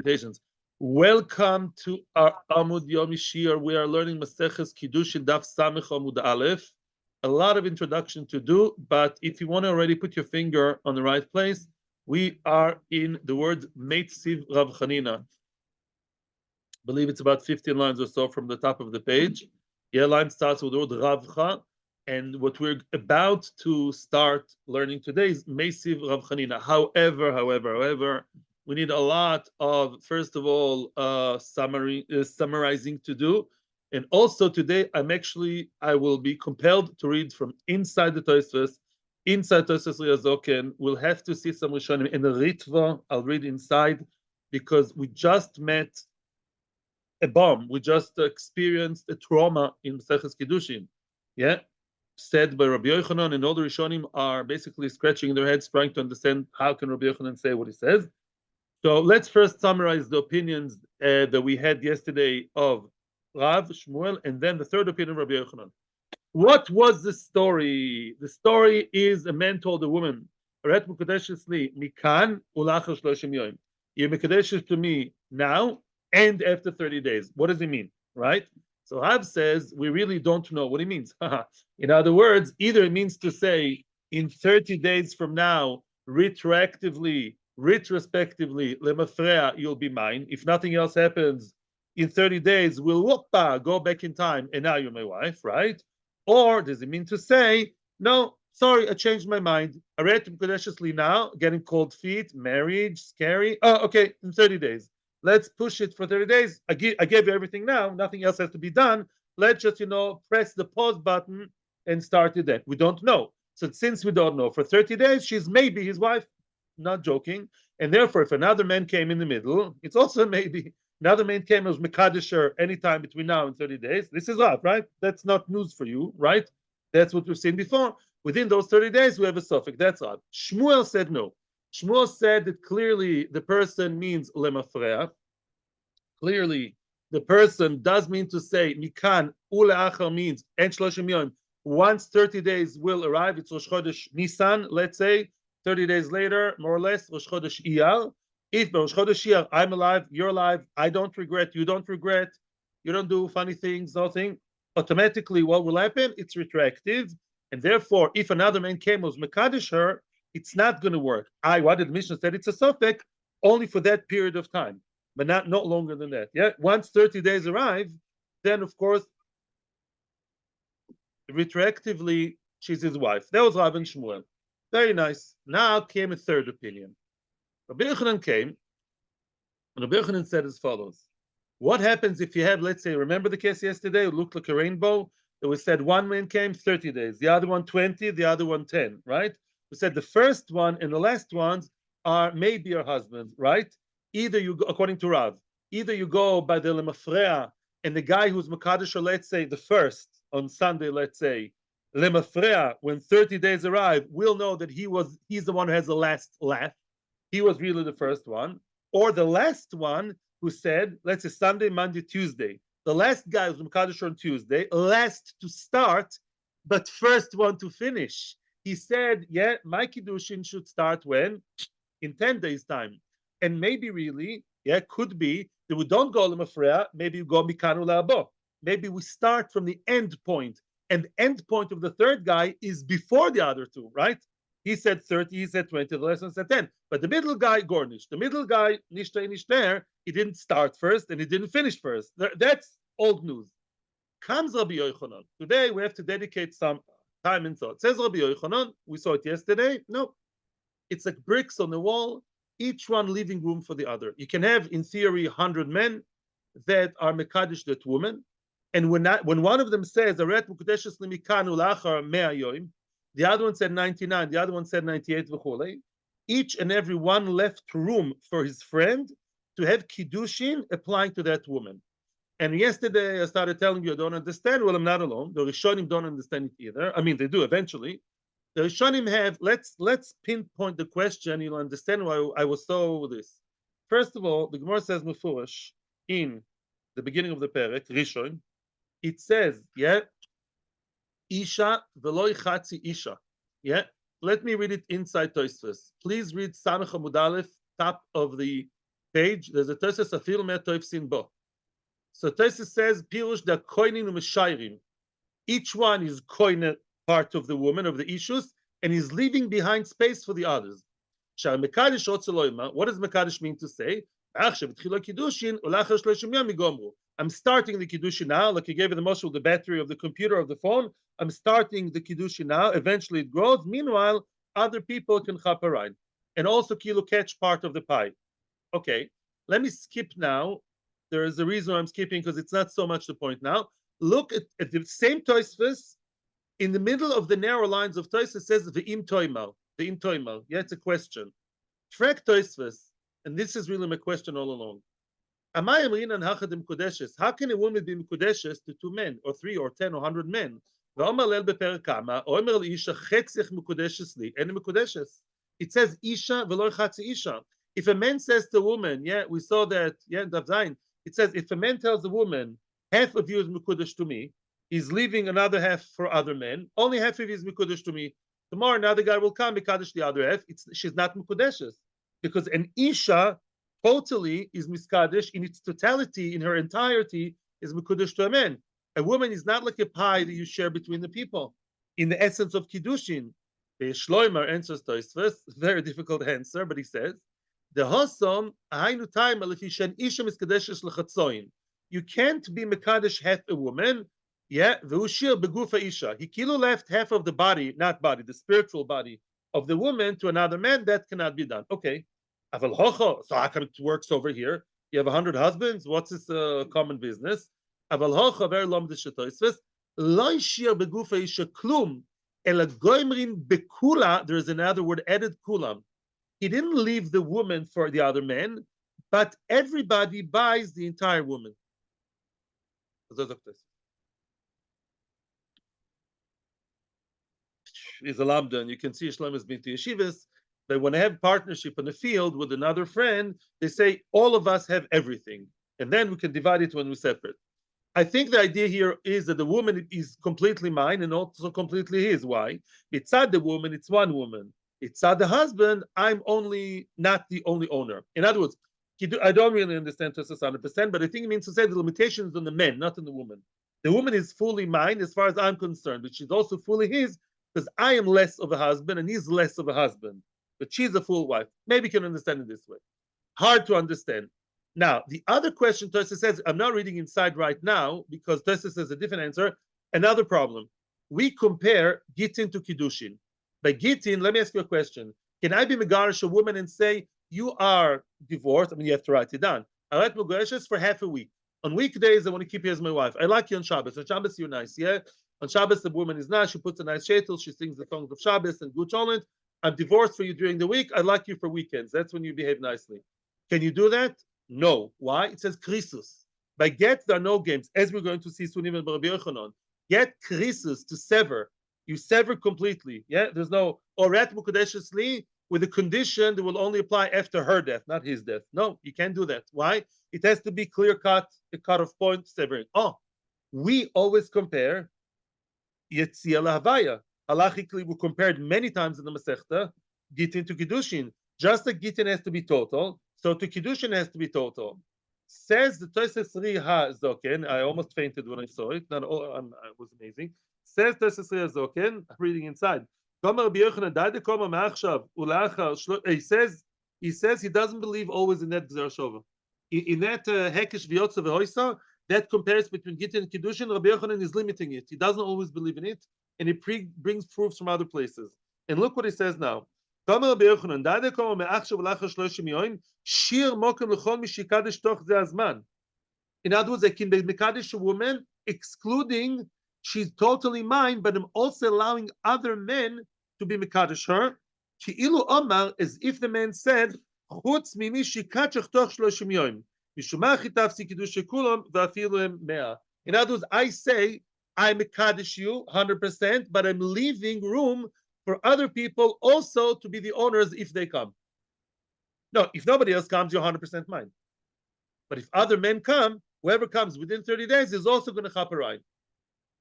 Salutations. Welcome to our Amud Yomi Shiur. We are learning Maseches Kiddushin Daf Samech Amud Aleph. A lot of introduction to do, but if you want to already put your finger on the right place, we are in the word Meitziv Rav Chanina. I believe it's about 15 lines or so from the top of the page. Yeah, line starts with the word Ravcha, and what we're about to start learning today is Meisiv Rav Chanina. However, we need a lot of, first of all, summarizing to do. And also today, I will be compelled to read from inside the Tosfos, inside Tosfos Riazoken. We'll have to see some Rishonim in the Ritva. I'll read inside because we just met a bomb. We just experienced a trauma in Maseches Kiddushin. Yeah, said by Rabbi Yochanan, and all the Rishonim are basically scratching their heads trying to understand how can Rabbi Yochanan say what he says. So let's first summarize the opinions that we had yesterday of Rav, Shmuel, and then the third opinion of Rabbi Yochanan. What was the story? The story is a man told a woman, "Aret mukadeshes li mikan ulachar shloshim yoim." You mukadeshes to me now and after 30 days. What does he mean, right? So Rav says we really don't know what he means. In other words, either it means to say in 30 days from now, retrospectively, lemafrea, you'll be mine. If nothing else happens, in 30 days, we'll go back in time, and now you're my wife, right? Or does it mean to say, no, sorry, I changed my mind. Aretum Kodeshesli now, getting cold feet, marriage, scary. Oh, okay, in 30 days. Let's push it for 30 days. I gave you everything now. Nothing else has to be done. Let's just, press the pause button and start it then. We don't know. So since we don't know, for 30 days, she's maybe his wife. Not joking. And therefore, if another man came in the middle, it's also maybe. Another man came as Mekadisher anytime between now and 30 days. This is up, right? That's not news for you, right? That's what we've seen before. Within those 30 days, we have a suffix. That's odd. Shmuel said no. Shmuel said that clearly the person means lemafrea. Clearly, the person does mean to say mikan uleachar means en shloshim yom. Once 30 days will arrive, it's Rosh Chodesh Nisan, let's say. 30 days later, more or less, Rosh Chodesh Iyar. If by Rosh Chodesh Iyar, I'm alive, you're alive, I don't regret, you don't regret, you don't do funny things, nothing, automatically what will happen? It's retroactive. And therefore, if another man came was Mekadesh her, it's not going to work. What did the Mishnah said? It's a sofek only for that period of time, but not longer than that. Yeah. Once 30 days arrive, then of course, retroactively, she's his wife. That was Rav and Shmuel. Very nice. Now came a third opinion. Rabbi Yochanan came, and Rabbi Yochanan said as follows. What happens if you have, let's say, remember the case yesterday? It looked like a rainbow. It was said one man came 30 days, the other one 20, the other one 10, right? We said the first one and the last ones are maybe your husband, right? Either you go, according to Rav, either you go by the lemafrea, and the guy who's Makadish, let's say the first on Sunday, let's say, lemafrea, when 30 days arrive, we'll know that he's the one who has the last laugh. He was really the first one. Or the last one who said, let's say Sunday, Monday, Tuesday. The last guy was Mekadosh on Tuesday, last to start, but first one to finish. He said, yeah, my Kiddushin should start when? In 10 days' time. And maybe really, could be that we don't go Lemafrea, maybe we go Mikanu La'abo. Maybe we start from the end point. And the end point of the third guy is before the other two, right? He said 30, he said 20, the last one said 10. But the middle guy, Gornish, the middle guy, Nishtay Nishter, he didn't start first and he didn't finish first. That's old news. Comes Rabbi Yochanan. Today we have to dedicate some time and thought. Says Rabbi Yochanan, we saw it yesterday. No, it's like bricks on the wall, each one leaving room for the other. You can have, in theory, 100 men that are Mekadesh, that woman. And when one of them says, Aret Mukadeshes Limikanu Lachar Mea Yoim, the other one said 99, the other one said 98, each and every one left room for his friend to have Kiddushin applying to that woman. And yesterday I started telling you I don't understand. Well, I'm not alone. The Rishonim don't understand it either. I mean, they do eventually. The Rishonim have, let's pinpoint the question, you'll understand why I was so this. First of all, the Gemara says Mefurash in the beginning of the Perek, Rishon, it says, Isha veloy chatzi Isha. Yeah, let me read it inside Tosfos. Please read Samech Amud Aleph, top of the page, there's a Tosfos Afil Met Toif Sin Bo. So Tosfos says, Pirush da koinin u'meshayrim. Each one is koine part of the woman, of the ishus, and he's leaving behind space for the others. What does Mekadesh mean to say? I'm starting the Kiddushin now, like you gave it the muscle, the battery of the computer, of the phone. I'm starting the Kiddushin now. Eventually it grows. Meanwhile, other people can chaparine. And also kilo catch part of the pie. Okay, let me skip now. There is a reason why I'm skipping, because it's not so much the point now. Look at the same Tosfos. In the middle of the narrow lines of Tosfos says Ve'im toimal. Ve'im toimal. Yeah, it's a question. Trek Tosfos, and this is really my question all along. How can a woman be mekudeshes to two men, or three, or 10, or 100 men? It says isha v'lo chatzi isha. If a man says to a woman, yeah, we saw that, yeah, Dav Zayin, it says if a man tells a woman, half of you is mekudesh to me, he's leaving another half for other men, only half of you is mekudesh to me. Tomorrow another guy will come, mekadesh the other half. She's not mekudeshes, because an isha totally is miskadesh in its totality, in her entirety, is mekudesh to a man. A woman is not like a pie that you share between the people. In the essence of kiddushin, the Shloimer answers Tosfos, very difficult answer, but he says, the hosom ahainu time alifishan isha miskadeshes lechatzoin. You can't be mekadesh half a woman. Yeah, v'ushir begufa isha. He kilo left half of the body, not body, the spiritual body of the woman to another man. That cannot be done. Okay, aval hocho. So how come it works over here? You have 100 husbands. What's this common business? Aval hocho ver lom d'shetoisves lo ishir begufa isha klum ela goimrin bekula. There is another word added, kulam. He didn't leave the woman for the other man, but everybody buys the entire woman. Is a lambda, and you can see Shlomo has been to yeshivas. They want to have partnership in the field with another friend. They say all of us have everything, and then we can divide it when we separate. I think the idea here is that the woman is completely mine and also completely his. Why? It's not the woman; it's one woman. It's not the husband. I'm only not the only owner. In other words, I don't really understand this 100%, but I think it means to say the limitations on the men, not on the woman. The woman is fully mine as far as I'm concerned, but she's also fully his, because I am less of a husband and he's less of a husband. But she's a full wife. Maybe you can understand it this way. Hard to understand. Now, the other question Tosfos says, I'm not reading inside right now because Tosfos says a different answer. Another problem. We compare Gittin to Kiddushin. By Gittin, let me ask you a question. Can I be Megarish a woman and say, you are divorced? I mean, you have to write it down. I like Megarishes for half a week. On weekdays, I want to keep you as my wife. I like you on Shabbos. On Shabbos, you're nice, yeah? On Shabbos, the woman is nice. She puts a nice sheitel. She sings the songs of Shabbos and Gut Cholent. I'm divorced for you during the week. I like you for weekends. That's when you behave nicely. Can you do that? No. Why? It says krisus. By get, there are no games. As we're going to see soon, even Rabbi Yochanan. Get krisus, to sever. You sever completely. Yeah, there's no oret mukadeshes li, with a condition that will only apply after her death, not his death. No, you can't do that. Why? It has to be clear cut, a cut-off point, severing. Oh, we always compare Yetzia Lahavaya. Halachically, we compared many times in the Masechta, Gittin to Kiddushin. Just like Gittin has to be total, so to Kiddushin has to be total. Says the Tosfos Ha Zoken, I almost fainted when I saw it. It was amazing. Says Tosfos Zoken, I'm reading inside. He says he doesn't believe always in that Gzer Shova. In that Hekesh V'yotza V'hoisa, that compares between Gittin and Kiddushin. Rabbi Yochanan is limiting it. He doesn't always believe in it, and he brings proofs from other places. And look what he says now. In other words, I can be Mekadesh a woman, excluding she's totally mine, but I'm also allowing other men to be Mekadesh her. As if the man said, in other words, I say, I Mekadesh you 100%, but I'm leaving room for other people also to be the owners if they come. No, if nobody else comes, you're 100% mine. But if other men come, whoever comes within 30 days is also going to chaparine.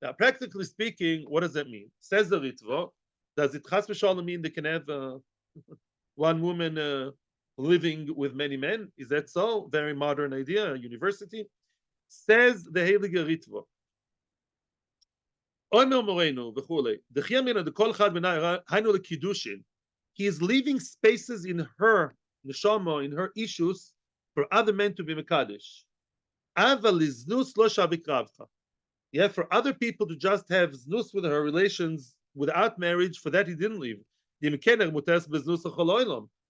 Now, practically speaking, what does that mean? Says the Ritva, does it chas v'shalom mean they can have one woman living with many men. Is that so? Very modern idea, university. Says the Heilige Ritva. Omer Moreno, v'chule. D'chia mina d'kol chad b'nai hainu l'kiddushin. He is leaving spaces in her neshama, in her issues, for other men to be mekadesh. Ava liznus lo shabikravcha. Yeah, for other people to just have znus with her relations without marriage, for that he didn't leave.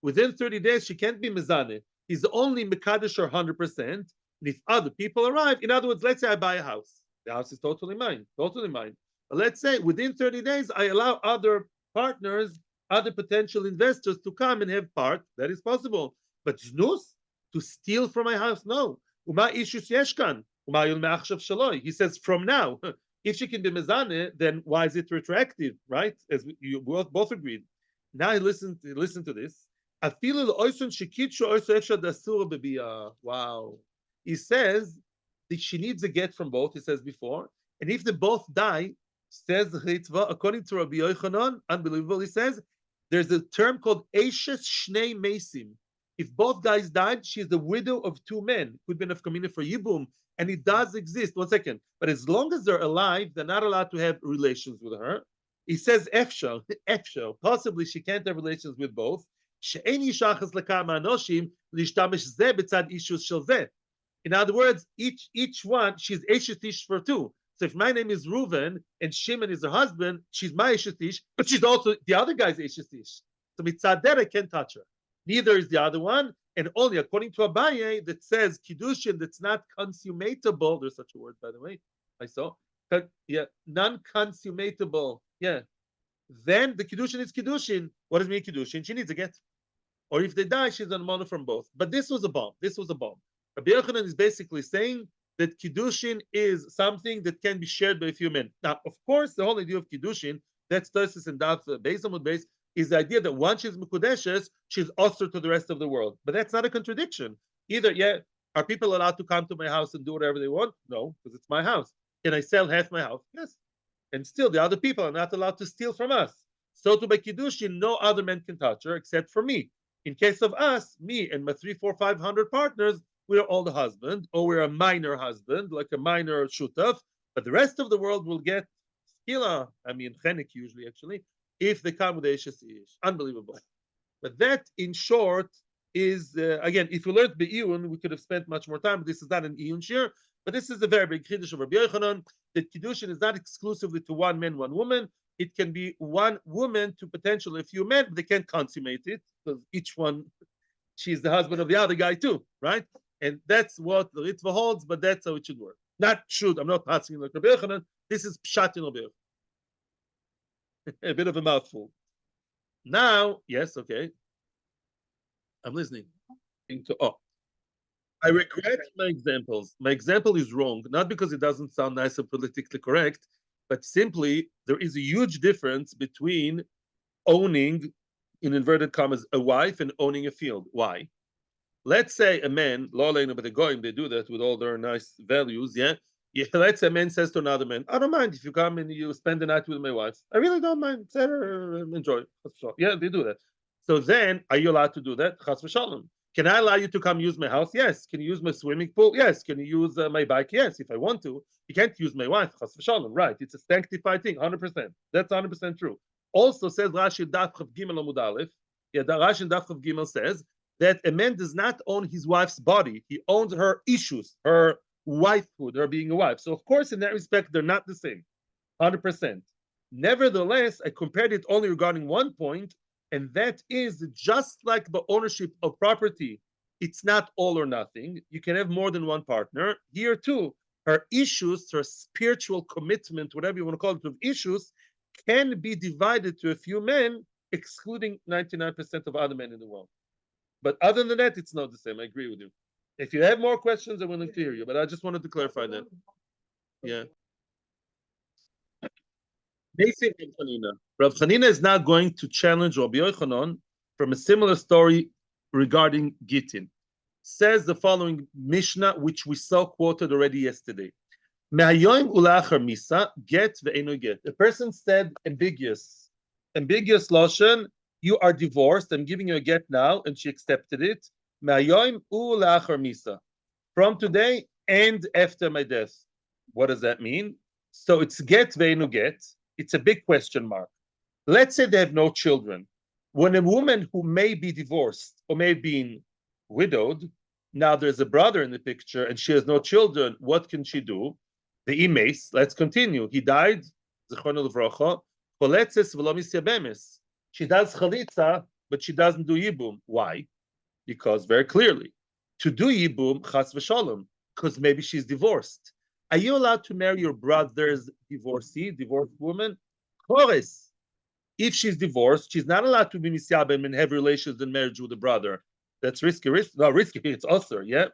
Within 30 days, she can't be mezane. He's only mekadesh her 100%. And if other people arrive, in other words, let's say I buy a house. The house is totally mine, totally mine. But let's say within 30 days, I allow other partners, other potential investors to come and have part. That is possible. But znus, to steal from my house, no. Uma ishus yeshkan. He says from now. If she can be mezane, then why is it retroactive, right? As you both agreed. Now listen to this. Wow. He says that she needs a get from both, he says before. And if they both die, says Ritva, according to Rabbi Yochanan, unbelievable, he says, there's a term called Eshes Shnei Mesim. If both guys died, she's the widow of two men. Could be enough community for Yibum. And it does exist. 1 second. But as long as they're alive, they're not allowed to have relations with her. He says Efshel, possibly she can't have relations with both. In other words, each one, she's Eshetish for two. So if my name is Reuven and Shimon is her husband, she's my Eshetish, but she's also the other guy's Eshetish. So mitzad that I can't touch her. Neither is the other one, and only according to Abaye that says Kiddushin that's not consummatable. There's such a word, by the way. I saw. Yeah, non-consummatable. Yeah. Then the Kiddushin is Kiddushin. What does it mean Kiddushin? She needs a get. Or if they die, she's on mono from both. But this was a bomb. This was a bomb. Rabbi Yochanan is basically saying that Kiddushin is something that can be shared by a few men. Now, of course, the whole idea of Kiddushin, that's Tosis and Daf, Beis Amud Beis, is the idea that once she's Mekudeshes, she's usher to the rest of the world. But that's not a contradiction. Either, yeah, are people allowed to come to my house and do whatever they want? No, because it's my house. Can I sell half my house? Yes. And still, the other people are not allowed to steal from us. So to by Kiddushin, no other man can touch her except for me. In case of us, me and my 300, 400, 500 partners, we're all the husband, or we're a minor husband, like a minor shutaf. But the rest of the world will get skila, chenik usually, actually, if they come with the Eshes Ish. Unbelievable. But that, in short, is, again, if we learned Be'iyun, we could have spent much more time, but this is not an Iyun Shiur. But this is a very big Kiddush of Rabbi Yochanan, that Kiddushin is not exclusively to one man, one woman. It can be one woman to potentially a few men, but they can't consummate it, because each one, she's the husband of the other guy too, right? And that's what the Ritva holds, but that's how it should work. Not should, I'm not asking like Rabbi Yochanan, this is Pshat in Rabbi Yochanan. A bit of a mouthful. Now, yes, okay. I'm listening. I regret my examples. My example is wrong, not because it doesn't sound nice or politically correct, but simply there is a huge difference between owning, in inverted commas, a wife and owning a field. Why? Let's say a man, lo aleinu, but the goyim, they do that with all their nice values, yeah? Yeah, let's say a man says to another man, I don't mind if you come and you spend the night with my wife. I really don't mind. Enjoy. Yeah, they do that. So then, are you allowed to do that? Chas v'shalom. Can I allow you to come use my house? Yes. Can you use my swimming pool? Yes. Can you use my bike? Yes, if I want to. You can't use my wife. Chas v'shalom. Right. It's a sanctified thing, 100%. That's 100% true. Also says Rashi Daf Chav Gimel Amud Aleph. Yeah, Rashi Daf Chav Gimel says that a man does not own his wife's body. He owns her issues, her wifehood, her being a wife. So, of course, in that respect, they're not the same, 100%. Nevertheless, I compared it only regarding one point, and that is just like the ownership of property. It's not all or nothing. You can have more than one partner. Here, too, her issues, her spiritual commitment, whatever you want to call it, of issues, can be divided to a few men, excluding 99% of other men in the world. But other than that, it's not the same. I agree with you. If you have more questions, I'm willing to hear you, but I just wanted to clarify that. Yeah. Rav Chanina is now going to challenge Rabbi Yochanan from a similar story regarding Gittin. Says the following Mishnah, which we saw quoted already yesterday. Me'hayoim ulachar misa, get ve'eno get. The person said ambiguous. Ambiguous lashon, you are divorced. I'm giving you a get now, and she accepted it. Ma'ayom u la'achar misa. From today and after my death. What does that mean? So it's get ve'enu get. It's a big question mark. Let's say they have no children. When a woman who may be divorced or may have been widowed, now there's a brother in the picture and she has no children, what can she do? The imes, let's continue. He died, Zechrono Livrocha, choletzes v'lo misyabemes. She does chalitza, but she doesn't do yibum. Why? Because very clearly, to do yibum, chas v'shalom, because maybe she's divorced. Are you allowed to marry your brother's divorcee, divorced woman? Chores. If she's divorced, she's not allowed to be misyabem and have relations in marriage with a brother. That's risky. No, risky. It's usher, yeah.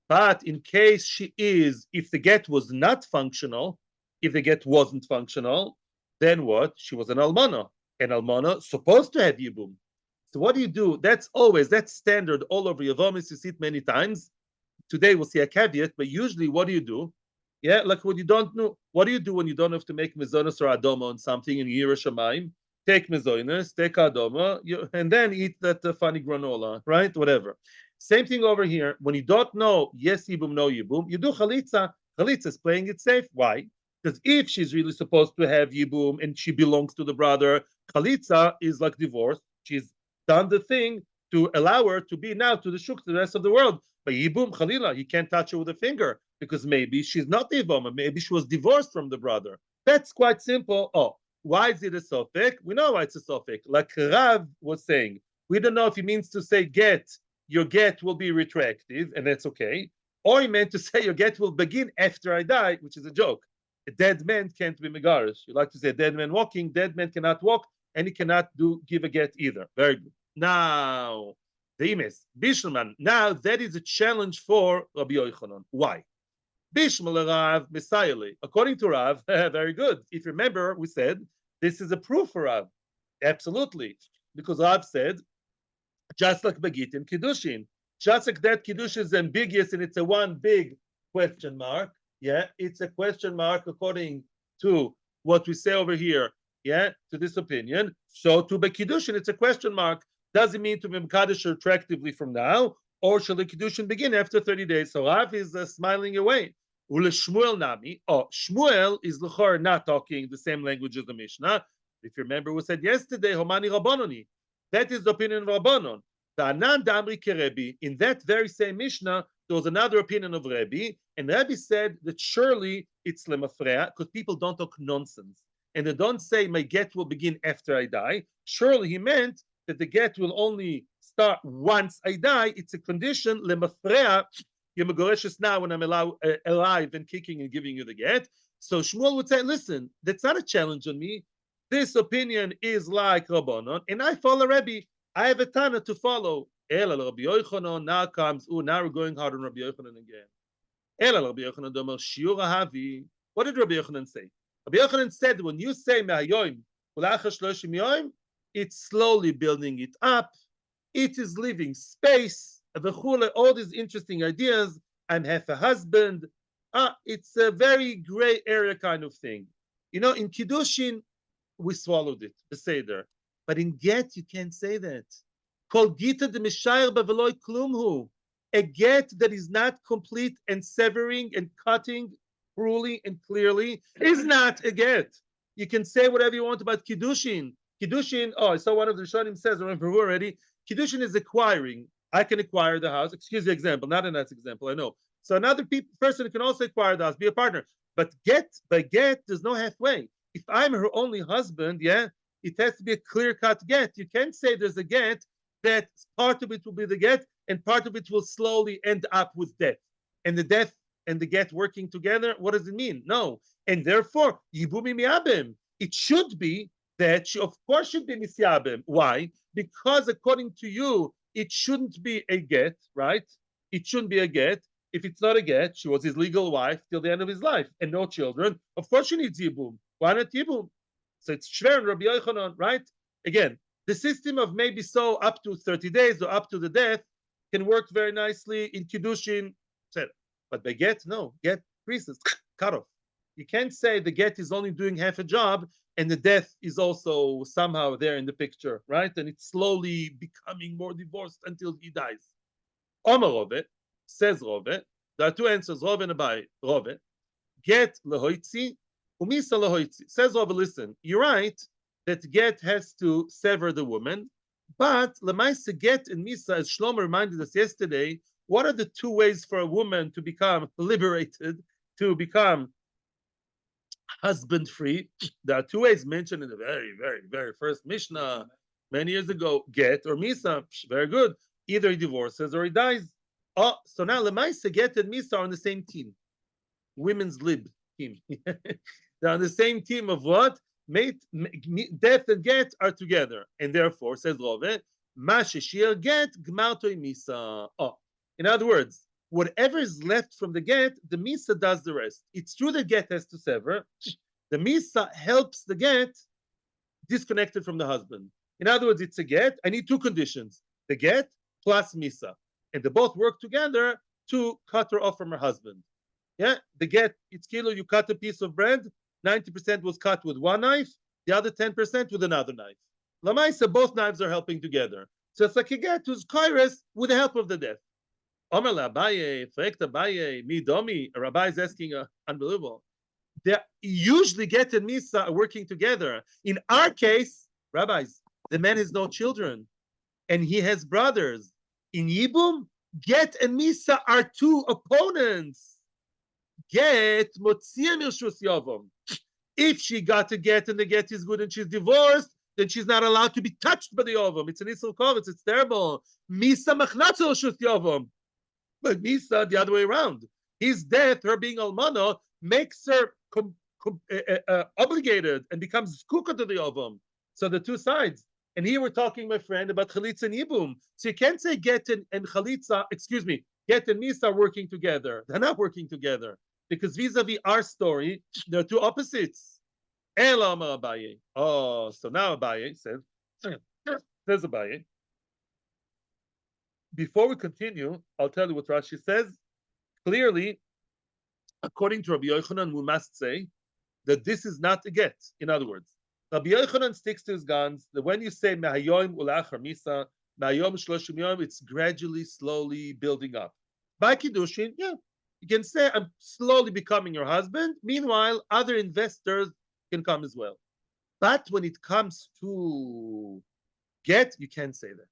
But in case she is, if the get was not functional, if the get wasn't functional, then what? She was an almana. An almana supposed to have yibum. So what do? That's standard all over Yomi. You see it many times. Today we'll see a caveat, but usually what do? Yeah, like what you don't know. What do you do when you don't have to make mezonos or adoma on something in Yerushalayim? Take mezonos, take adoma, and then eat that funny granola, right? Whatever. Same thing over here. When you don't know, yes yibum, no yibum, you do chalitza. Chalitza is playing it safe. Why? Because if she's really supposed to have yibum and she belongs to the brother, chalitza is like divorce. She's done the thing to allow her to be now to the shuk, to the rest of the world. But yibum, chalila, he can't touch her with a finger because maybe she's not the Ivoma, maybe she was divorced from the brother. That's quite simple. Oh, why is it a sofek? We know why it's a sofek. Like Rav was saying, we don't know if he means to say get, your get will be retroactive, and that's okay. Or he meant to say your get will begin after I die, which is a joke. A dead man can't be megarish. You like to say a dead man walking, dead man cannot walk, and he cannot give a get either. Very good. Now, the imes, Bishlman. Now that is a challenge for Rabbi Yochanan. Why? Bishmal Rav Messiahly. According to Rav, very good. If you remember, we said this is a proof for Rav. Absolutely. Because Rav said, just like Begit in Kiddushin, just like that Kiddushin is ambiguous and it's a one big question mark. Yeah, it's a question mark according to what we say over here. Yeah, to this opinion. So to Kiddushin, it's a question mark. Does it mean to be Mekadosh retroactively from now? Or shall the Kiddushin begin after 30 days? So Rav is smiling away. Shmuel Nami. Oh, Shmuel is l'chor not talking the same language as the Mishnah. If you remember, we said yesterday, Homani Rabbanoni. That is the opinion of Rabbanon. The Anan Damri Kerebi. In that very same Mishnah, there was another opinion of Rebbe, and Rebbe said that surely it's lemafreya because people don't talk nonsense. And they don't say my get will begin after I die. Surely he meant that the get will only start once I die. It's a condition, lemafreya, you're megoreshes now when I'm alive and kicking and giving you the get. So Shmuel would say, listen, that's not a challenge on me. This opinion is like Rabbanon, and I follow Rebbe. I have a Tana to follow. Rabbi Yochanan now comes. Now we're going hard on Rabbi Yochanan again. Rabbi Yochanan domer Shiur havi. What did Rabbi Yochanan say? Rabbi Yochanan said, when you say me'hayoim ulachar shloshim yoim, it's slowly building it up. It is leaving space. All these interesting ideas. I'm half a husband. It's a very gray area kind of thing. You know, in Kiddushin, we swallowed it, the Seder. But in Get, you can't say that. Kol Gita de Mishayr Baveloy Klumhu. A get that is not complete and severing and cutting cruelly and clearly is not a get. You can say whatever you want about Kiddushin. Kiddushin, I saw one of the Rishonim says, I remember already, Kiddushin is acquiring. I can acquire the house. Excuse the example, not a nice example, I know. So another person can also acquire the house, be a partner. But by get, there's no halfway. If I'm her only husband, yeah, it has to be a clear-cut get. You can't say there's a get that part of it will be the get and part of it will slowly end up with death. And the death and the get working together, what does it mean? No. And therefore, yibumi miabim. It should be that she, of course, should be misyabim. Why? Because according to you, it shouldn't be a get, right? It shouldn't be a get. If it's not a get, she was his legal wife till the end of his life and no children. Of course, she needs yibum. Why not yibum? So it's shver and Rabbi Yochanan, right? Again, the system of maybe so up to 30 days or up to the death can work very nicely in Kiddushin, etc. But by get, no. Get creases, cut off. You can't say the get is only doing half a job and the death is also somehow there in the picture, right? And it's slowly becoming more divorced until he dies. Omar Rove, says Rove, there are two answers, Rove and Abai. Rove, get lehoitzi, umisa lehoitzi. Says Rove, listen, you're right that get has to sever the woman, but lemaisa get and misa, as Shlomo reminded us yesterday, what are the two ways for a woman to become liberated, to become husband free? There are two ways mentioned in the very, very, very first Mishnah many years ago: get or misa. Very good. Either he divorces or he dies. Oh, so now lemaisa get and misa are on the same team, women's lib team. They're on the same team of what? Mate, death and get are together, and therefore says Rove, ma sheshir get gmarto misa. Oh, in other words, whatever is left from the get, the misa does the rest. It's true the get has to sever. The misa helps the get disconnected from the husband. In other words, it's a get. I need two conditions: the get plus misa, and they both work together to cut her off from her husband. Yeah, the get, it's kilo, you cut a piece of bread, 90% was cut with one knife, the other 10% with another knife. Lamaisa, both knives are helping together. So it's like a get who's kairos with the help of the death. Omer Abaye, Frekt Abaye, Mi Domi, a rabbi is asking, unbelievable. They usually get and Misa are working together. In our case, rabbis, the man has no children and he has brothers. In Yibum, get and Misa are two opponents. Get motzia mirshus yavam. If she got a get and the get is good and she's divorced, then she's not allowed to be touched by the yavam. It's an isel kovetz. It's terrible. Misa machnatzel shus yavam. But Misa the other way around. His death, her being almana, makes her obligated and becomes kuka to the yavam. So the two sides. And here we're talking, my friend, about chalitza and yibum. So you can't say get and chalitza, excuse me, get and Misa are working together. They're not working together. Because vis-a-vis our story, there are two opposites. Elama Abaye. Oh, so now Abaye says Abaye. Before we continue, I'll tell you what Rashi says. Clearly, according to Rabbi Yochanan, we must say that this is not a get. In other words, Rabbi Yochanan sticks to his guns that when you say Mehayoim ulachar misa, Mehayom shloshim yom, it's gradually, slowly building up. By Kiddushin, yeah, you can say, I'm slowly becoming your husband. Meanwhile, other investors can come as well. But when it comes to get, you can't say that.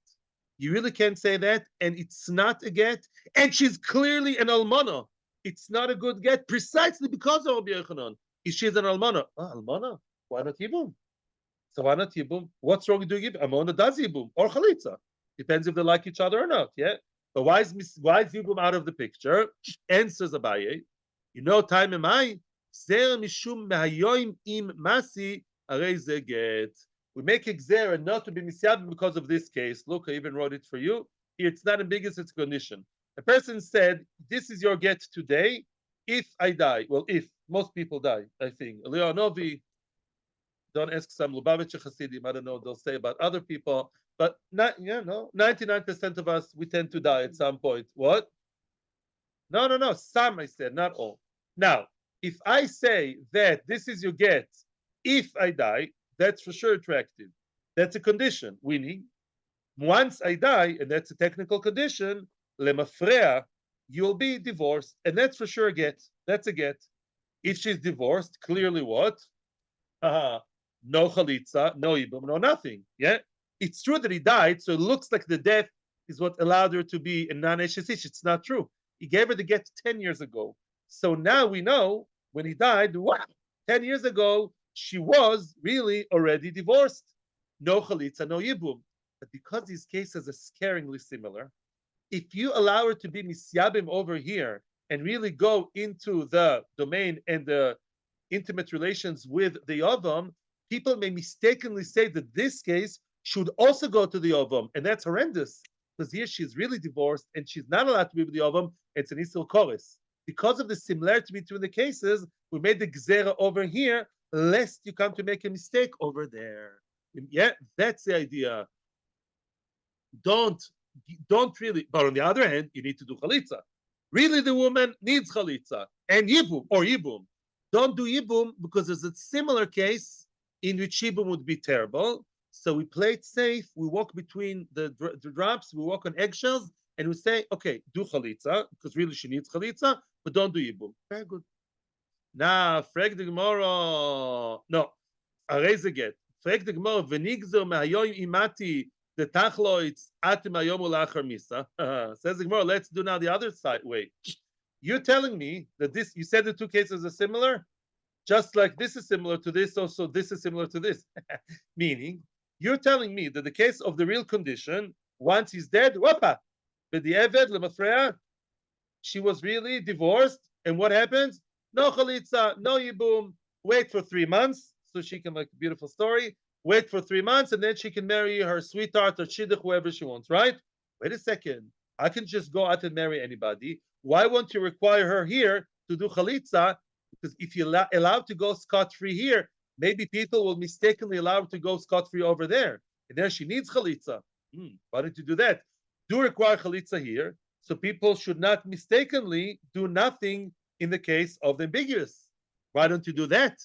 You really can't say that. And it's not a get. And she's clearly an almana. It's not a good get precisely because of Rabbi Yochanan. She's an almana. Oh, almana? Why not yibum? So why not yibum? What's wrong with doing yibum? Almana does yibum. Or chalitza. Depends if they like each other or not. Yeah. But why is Yibum out of the picture? Answers Abaye. You know, time am I? Zer mishum mehayoim im masi arei get. We make a gzera not to be misyabim because of this case. Look, I even wrote it for you. Here, it's not ambiguous, it's a condition. A person said, this is your get today if I die. Well, if. Most people die, I think. Leonovi, don't ask some Lubavitcher Hasidim, I don't know what they'll say about other people. But not, 99% of us, we tend to die at some point. What? No. Some, I said, not all. Now, if I say that this is your get, if I die, that's for sure attractive. That's a condition, winning. Once I die, and that's a technical condition, lemafrea, you'll be divorced, and that's for sure a get. That's a get. If she's divorced, clearly what? No chalitza, no ibum, no nothing. Yeah? It's true that he died, so it looks like the death is what allowed her to be a non-Eshes ish. It's not true. He gave her the get 10 years ago. So now we know when he died, wow, 10 years ago, she was really already divorced. No chalitza, no yibum. But because these cases are scaringly similar, if you allow her to be misyabim over here and really go into the domain and the intimate relations with the Yavam, people may mistakenly say that this case should also go to the Yavam, and that's horrendous, because here she's really divorced and she's not allowed to be with the Yavam. It's an Isel Chorus. Because of the similarity between the cases, we made the Gzera over here, lest you come to make a mistake over there. Yeah, that's the idea. Don't really, but on the other hand, you need to do Chalitza. Really, the woman needs Chalitza and Yibum or Yibum. Don't do Yibum because there's a similar case in which Yibum would be terrible. So we play it safe. We walk between the drops. We walk on eggshells, and we say, okay, do chalitza, because really she needs chalitza, but don't do Yibum. Very good. Now, frag the Gemara. No, areze get. Frag the Gemara. V'nigzer me'hayoyim imati the tachloitz atim hayom ulachar misa. Says the Gemara. Let's do now the other side. Wait, you're telling me that this? You said the two cases are similar, just like this is similar to this. Also, this is similar to this. Meaning, you're telling me that the case of the real condition, once he's dead, wapa, but the eved lemafreya, she was really divorced, and what happens? No chalitza, no yibum. Wait for 3 months so she can, like, a beautiful story. Wait for 3 months and then she can marry her sweetheart or shidduch, whoever she wants, right? Wait a second. I can just go out and marry anybody. Why won't you require her here to do chalitza? Because if you allow to go scot-free here, maybe people will mistakenly allow her to go scot-free over there. And there she needs chalitza. Why don't you do that? Do require chalitza here, so people should not mistakenly do nothing in the case of the ambiguous. Why don't you do that?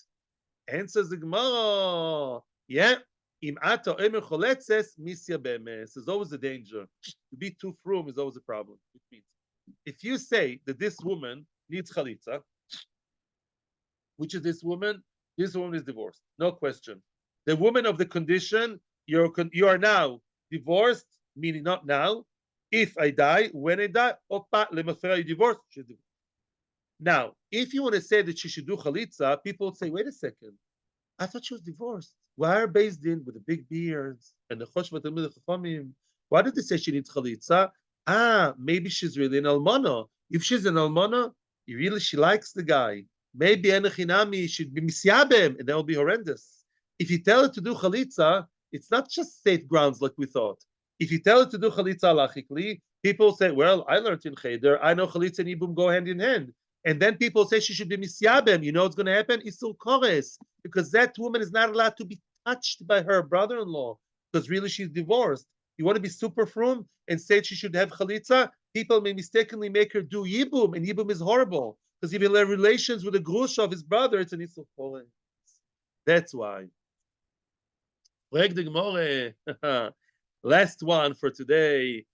Answers the Gemara. Yeah. Im ata omer choletzes misya bemes. There's always a danger. To be too frum is always a problem. Which means, if you say that this woman needs chalitza, which is this woman? This woman is divorced. No question. The woman of the condition, you are now divorced, meaning not now. If I die, when I die, opa lemafera, you divorced. She's divorced. Now, if you want to say that she should do chalitza, people would say, wait a second. I thought she was divorced. Why are Beis with the big beards and the choshvat Talmid Chachamim? Why did they say she needs chalitza? Maybe she's really an almana. If she's an almana, she likes the guy. Maybe Enochinami should be misyabem, and that will be horrendous. If you tell her to do chalitza, it's not just safe grounds like we thought. If you tell her to do chalitza halachically, people say, well, I learned in Cheder, I know chalitza and ibum go hand in hand. And then people say she should be misyabem. You know what's going to happen? Isul kores, because that woman is not allowed to be touched by her brother-in-law, because really she's divorced. You want to be super frum and say she should have chalitza? People may mistakenly make her do yibum, and yibum is horrible, because if you have relations with a grusha of his brother, it's an isul kores. That's why. Last one for today.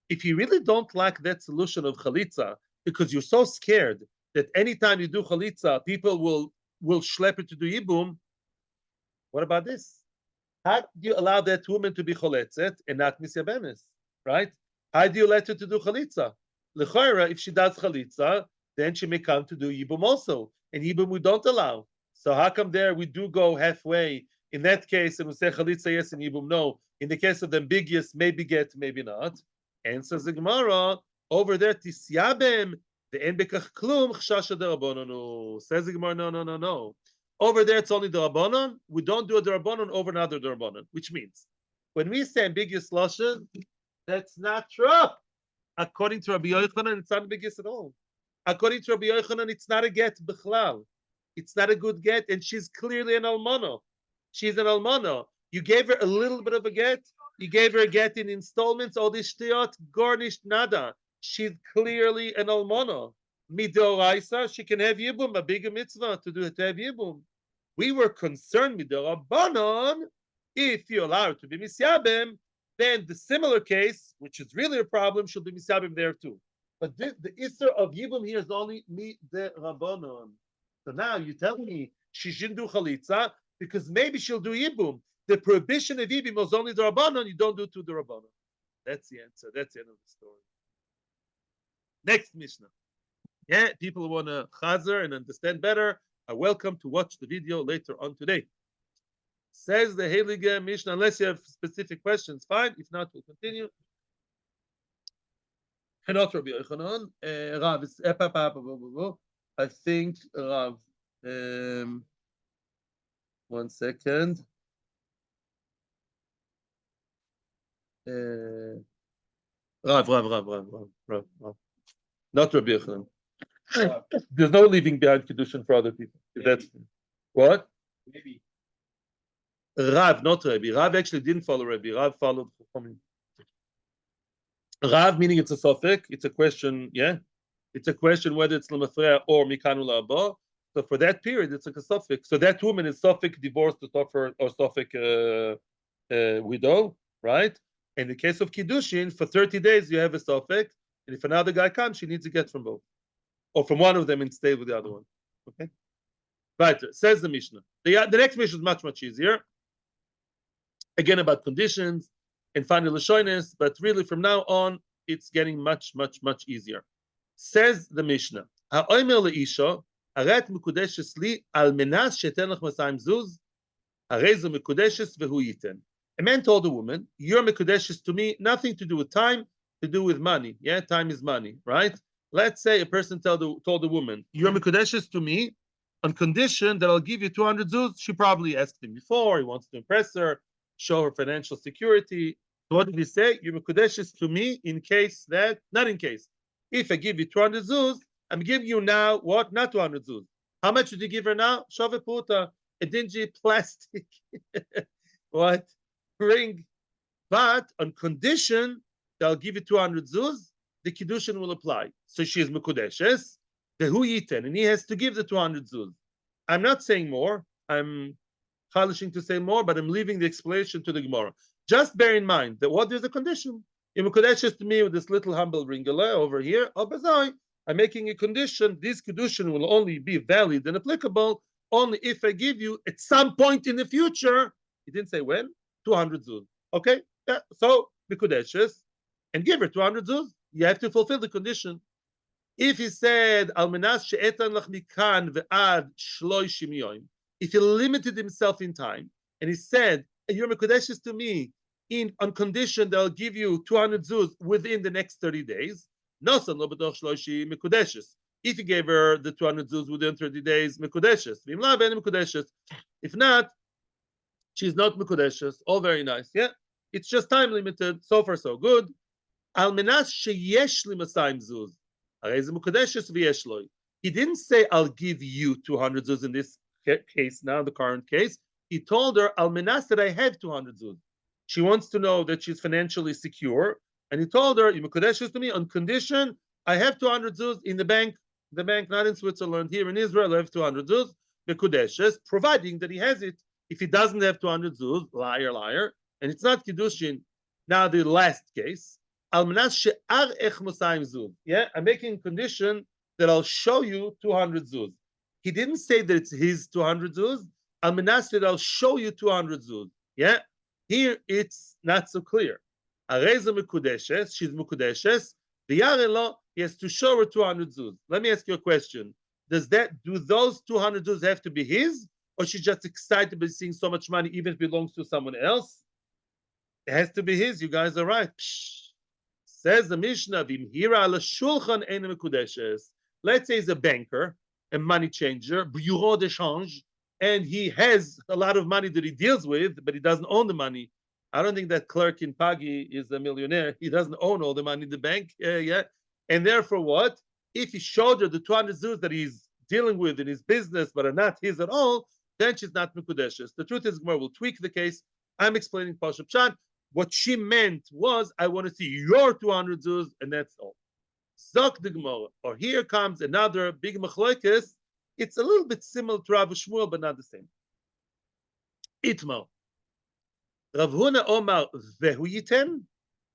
If you really don't like that solution of chalitza, because you're so scared that anytime you do chalitza, people will schlep it to do yibum, what about this? How do you allow that woman to be choletzet and not misyabemes, right? How do you let her to do chalitza? L'chayra, if she does chalitza, then she may come to do yibum also, and yibum we don't allow. So how come there we do go halfway in that case and we say chalitza yes and yibum no? In the case of the ambiguous, maybe get, maybe not. Answers the Gemara over there. Tisyabem the en bekach klum chshasha derabonanu. Says the Gemara, no. Over there it's only derabonon. We don't do a derabonon over another derabonon, which means when we say ambiguous lashon, that's not true. According to Rabbi Yochanan, it's not ambiguous at all. According to Rabbi Yochanan, it's not a get bichlal. It's not a good get, and she's clearly an almana. She's an almana. You gave her a little bit of a get. You gave her a get in installments. All this shtiyot, garnished nada. She's clearly an almana. Midoraisa, she can have yibum, a bigger mitzvah to have yibum. We were concerned midorabanan. If you allow her to be misyabem, then the similar case, which is really a problem, should be misyabem there too. But the issur of yibum here is only miderabanan. So now you tell me she shouldn't do chalitza because maybe she'll do yibum. The prohibition of yibum was only the rabbanon. You don't do to the rabbanon. That's the answer. That's the end of the story. Next Mishnah. Yeah, people who want to chazer and understand better are welcome to watch the video later on today. Says the Heilige Mishnah. Unless you have specific questions, fine. If not, we'll continue. Not Rabbi Yochanan. Rav, I think Rav. 1 second. Rav. Not Rabbi Yochanan. There's no leaving behind Kiddushin for other people. That's what? Maybe. Rav, not Rabbi. Rav actually didn't follow Rabbi. Rav followed Rav, meaning it's a suffix. It's a question, yeah? It's a question whether it's Lamafreya or Mikanu La'aba. So for that period, it's like a suffix. So that woman is suffix divorced or suffix widow, right? In the case of Kiddushin, for 30 days, you have a suffix. And if another guy comes, she needs to get from both. Or from one of them and stay with the other one. Okay? Right, says the Mishnah. The next Mishnah is much, much easier. Again, about conditions and final Lashonis, but really from now on, it's getting much, much, much easier. Says the Mishnah, Ha'omer le'isha, aret mekudeshes li al menas sheten lech masayim zuz, harezu mekudeshes vehu yiten. A man told a woman, you're mekudeshes to me, nothing to do with time, to do with money. Yeah, time is money, right? Let's say a person told a woman, you're mekudeshes to me on condition that I'll give you 200 zuz. She probably asked him before, he wants to impress her, show her financial security. So what did he say? You're mekudeshes to me in case that, not in case. If I give you 200 zuz, I'm giving you now what? Not 200 zuz. How much did you give her now? Shove puta, a dingy plastic what? Ring. But on condition that I'll give you 200 zuz, the Kiddushin will apply. So she is mekudeshes, the hu yiten, and he has to give the 200 zuz. I'm not saying more. I'm polishing to say more, but I'm leaving the explanation to the Gemara. Just bear in mind that what is the condition? You're mekudeshes to me with this little humble ringale over here. Oh, bazai. I'm making a condition. This Kiddushin will only be valid and applicable only if I give you at some point in the future. He didn't say when. 200 zuz. Okay? Yeah. So mekudeshes and give her 200 zuz. You have to fulfill the condition. If he said al menas she'etan lach mikan ve'ad shloishim yoim, if he limited himself in time and he said you're mekudeshes to me on condition that I'll give you 200 zuz within the next 30 days, nosan lo b'toch shloishi mekudeshes. If he gave her the 200 zuz within 30 days, mekudeshes. V'imla ben mekudeshes. If not, she's not mekudeshes. All very nice. Yeah, it's just time limited. So far, so good. Al menas sheyesh li masayim zuz. He didn't say, I'll give you 200 zuz in this case, now the current case. He told her, Al menas that I have 200 zuz. She wants to know that she's financially secure. And he told her, you mekudeshes to me on condition, I have 200 zuz in the bank, not in Switzerland, here in Israel, I have 200 zuz, mekudeshes, providing that he has it. If he doesn't have 200 zuz, liar, liar, and it's not Kiddushin. Now the last case, yeah, I'm making a condition that I'll show you 200 zuz. He didn't say that it's his 200 zuz. Al-Manas that I'll show you 200 zuz. Yeah, here it's not so clear. Areza mekudeshes, she's mekudeshes. He has to show her 200 zuz. Let me ask you a question. Do those 200 zuz have to be his, or she's just excited by seeing so much money, even if it belongs to someone else? It has to be his. You guys are right. Psh. Says the Mishnah, let's say he's a banker, a money changer, bureau de change, and he has a lot of money that he deals with, but he doesn't own the money. I don't think that clerk in Pagi is a millionaire. He doesn't own all the money in the bank. Yeah. And therefore what? If he showed her the 200 zuz that he's dealing with in his business, but are not his at all, then she's not mekudeshes. The truth is, Gemara will tweak the case. I'm explaining Pashup Pshat. What she meant was, I want to see your 200 zuz, and that's all. Zok the Gemara. Or here comes another big machlokes. It's a little bit similar to Rav Shmuel, but not the same. Itmar. Rav Huna Omar vehu yiten.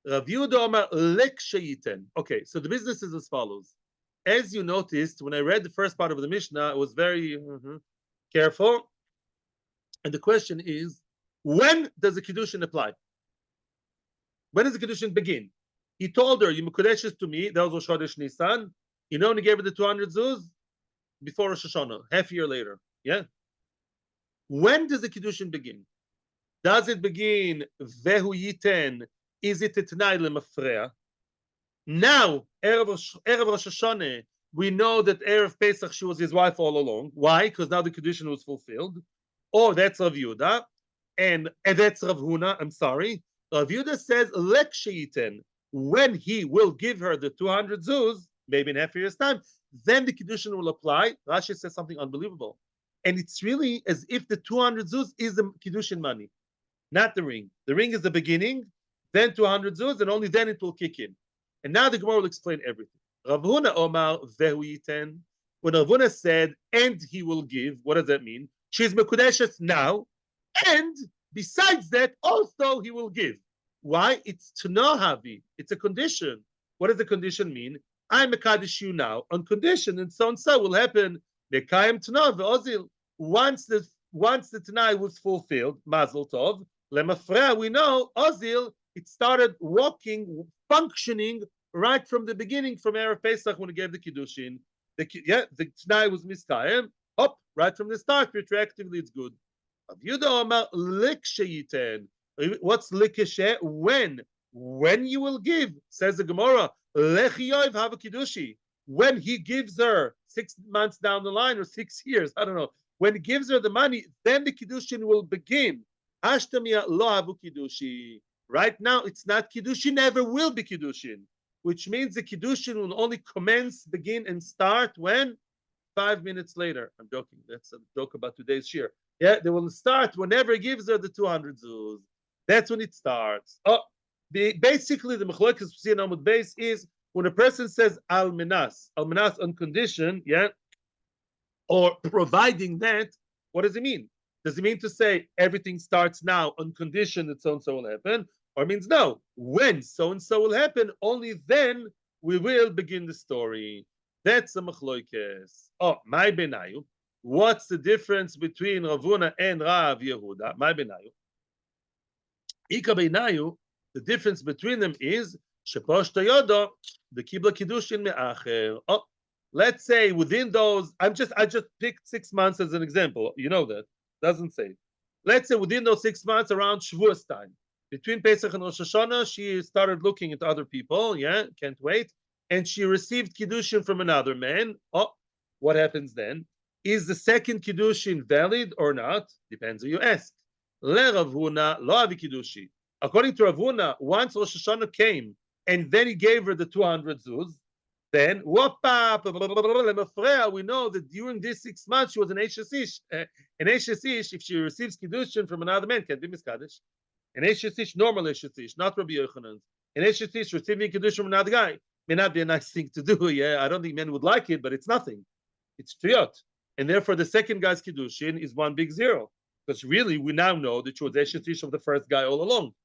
Rav Yehuda Omar lek sheyiten. Okay, so the business is as follows. As you noticed, when I read the first part of the Mishnah, I was very careful. And the question is, when does the Kiddushin apply? When does the Kiddushin begin? He told her, you mekudeshes to me, that was Rosh Chodesh Nisan. You know when he gave her the 200 zuz? Before Rosh Hashanah, half a year later. Yeah? When does the Kiddushin begin? Does it begin, vehu yiten, is it a t'nai lemafreya? Now, Erev Rosh Hashanah, we know that Erev Pesach, she was his wife all along. Why? Because now the Kiddushin was fulfilled. Or that's Rav Yehuda. And that's Rav Huna, I'm sorry. Rav Yehuda says, lek sheyiten, when he will give her the 200 zuz, maybe in half a year's time, then the Kiddushin will apply. Rashi says something unbelievable. And it's really as if the 200 zuz is the Kiddushin money, not the ring. The ring is the beginning, then 200 zuz, and only then it will kick in. And now the Gemara will explain everything. Rav Huna Omar vehu yiten. when Ravuna said, and he will give, what does that mean? She's Mekudeshes now, and besides that, also he will give. Why? It's Tanohavi. It's a condition. What does the condition mean? I'm Mekadesh you now on condition, and so will happen. Mekayim Tanah ve'ozil. Once the Tanai was fulfilled, Mazel Tov, Lemafra, we know, Ozil, it started walking, functioning right from the beginning, from Erev Pesach when he gave the Kiddushin. The Tanai was Miskayim, up, right from the start, retroactively it's good. What's likeshe? When you will give, says the Gemara, lechiyoiv have a kiddushi. When he gives her 6 months down the line or 6 years, I don't know. When he gives her the money, then the kiddushin will begin. Ashtamia lo havu kiddushi. Right now, it's not kiddushin, never will be kiddushin, which means the kiddushin will only commence, begin, and start when 5 minutes later. I'm joking. That's a joke about today's shiur. Yeah, they will start whenever he gives her the 200 zuz. That's when it starts. Basically, the mechlokes we see in Amud base is when a person says almenas on condition, yeah, or providing that, what does it mean? Does it mean to say everything starts now on condition that so and so will happen? Or it means no, when so and so will happen, only then we will begin the story. That's a mechlokes. My benayu. What's the difference between Ravuna and Rav Yehuda? My benayu. Ika benayu. The difference between them is sheposhta yodo the kibla kiddushin me'acher. Let's say within those, I just picked 6 months as an example. You know that doesn't say. Let's say within those 6 months, around Shavuos time, between Pesach and Rosh Hashanah, she started looking at other people. Yeah, can't wait, and she received kiddushin from another man. What happens then? Is the second kiddushin valid or not? Depends who you ask. Le Ravuna lo avi kiddushi. According to Ravuna, once Rosh Hashanah came and then he gave her the 200 zuz, then we know that during these 6 months she was an Eishes Ish. An Eishes Ish, if she receives kiddushin from another man, can't be miskadesh. An Eishes Ish, normal Eishes Ish, not Rabbi Yochanan's. An Eishes Ish receiving kiddushin from another guy may not be a nice thing to do. Yeah, I don't think men would like it, but it's nothing. It's triyot. And therefore, the second guy's kiddushin is 1 big 0. Because really, we now know that she was Eishes Ish of the first guy all along.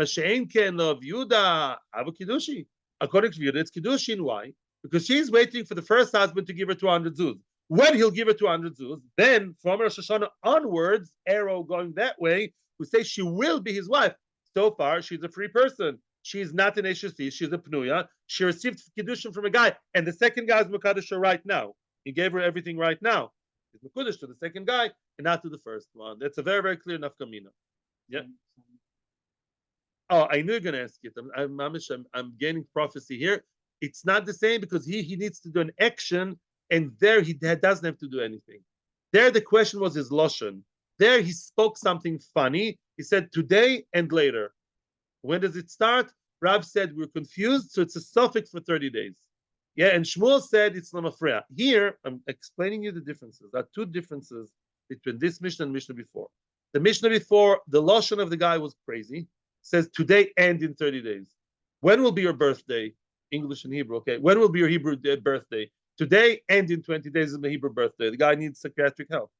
According to Yehuda, it's kiddushin. Why? Because she's waiting for the first husband to give her 200 zuz. When he'll give her 200 zuz, then from Rosh Hashanah onwards, arrow going that way, we say she will be his wife. So far, she's a free person. She's not an Eishes, she's a Pnuya. She received kiddushin from a guy, and the second guy is Mekadesh right now. He gave her everything right now. He's Mekadesh to the second guy and not to the first one. That's a very, very clear nafkamina. Yeah. I knew you're going to ask it. I'm gaining prophecy here. It's not the same because he needs to do an action, and there he doesn't have to do anything. There the question was his lashon. There he spoke something funny. He said today and later. When does it start? Rav said we're confused, so it's a suffix for 30 days. Yeah, and Shmuel said it's lamafreya. Here I'm explaining you the differences. There are 2 differences between this Mishnah and Mishnah before. The Mishnah before, the lashon of the guy was crazy. Says today and in 30 days. When will be your birthday? English and Hebrew, okay. When will be your Hebrew birthday? Today and in 20 days is my Hebrew birthday. The guy needs psychiatric help.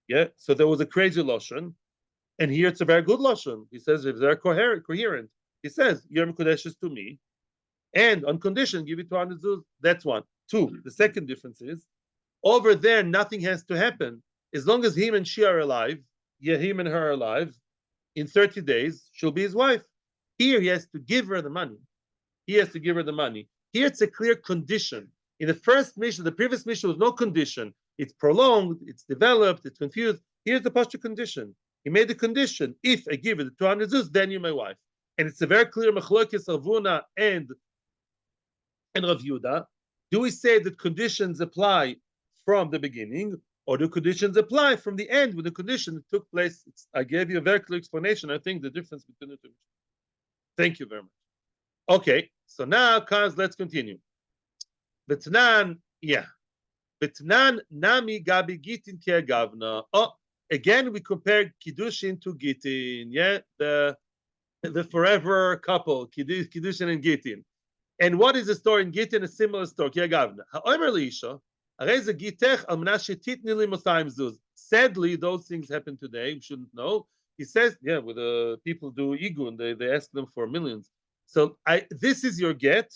Yeah, so there was a crazy lashon, and here it's a very good lashon. He says if they're coherent. He says Yom Kodesh is to me, and on condition give it 200 zuz. That's 1. 2. The second difference is over there nothing has to happen as long as him and she are alive. Yeah, him and her are alive. In 30 days, she'll be his wife. Here, he has to give her the money. Here, it's a clear condition. In the first mission, the previous mission was no condition. It's prolonged, it's developed, it's confused. Here's the posture condition. He made the condition. If I give you the 200 zuz, then you're my wife. And it's a very clear machlokes Ravuna and Rav Yehuda. Do we say that conditions apply from the beginning, or do conditions apply from the end when the condition took place? I gave you a very clear explanation. I think the difference between the 2. Thank you very much. Okay, so now, let's continue. Betnan nami gabi gitin ke gavna. Again, we compare Kiddushin to Gittin. Yeah, the forever couple, Kiddushin and Gittin. And what is the story in Gittin? A similar story. Ke gavna. Ha'omer liisha. Sadly, those things happen today. We shouldn't know. He says, yeah, with the people do igun, they ask them for millions. So this is your get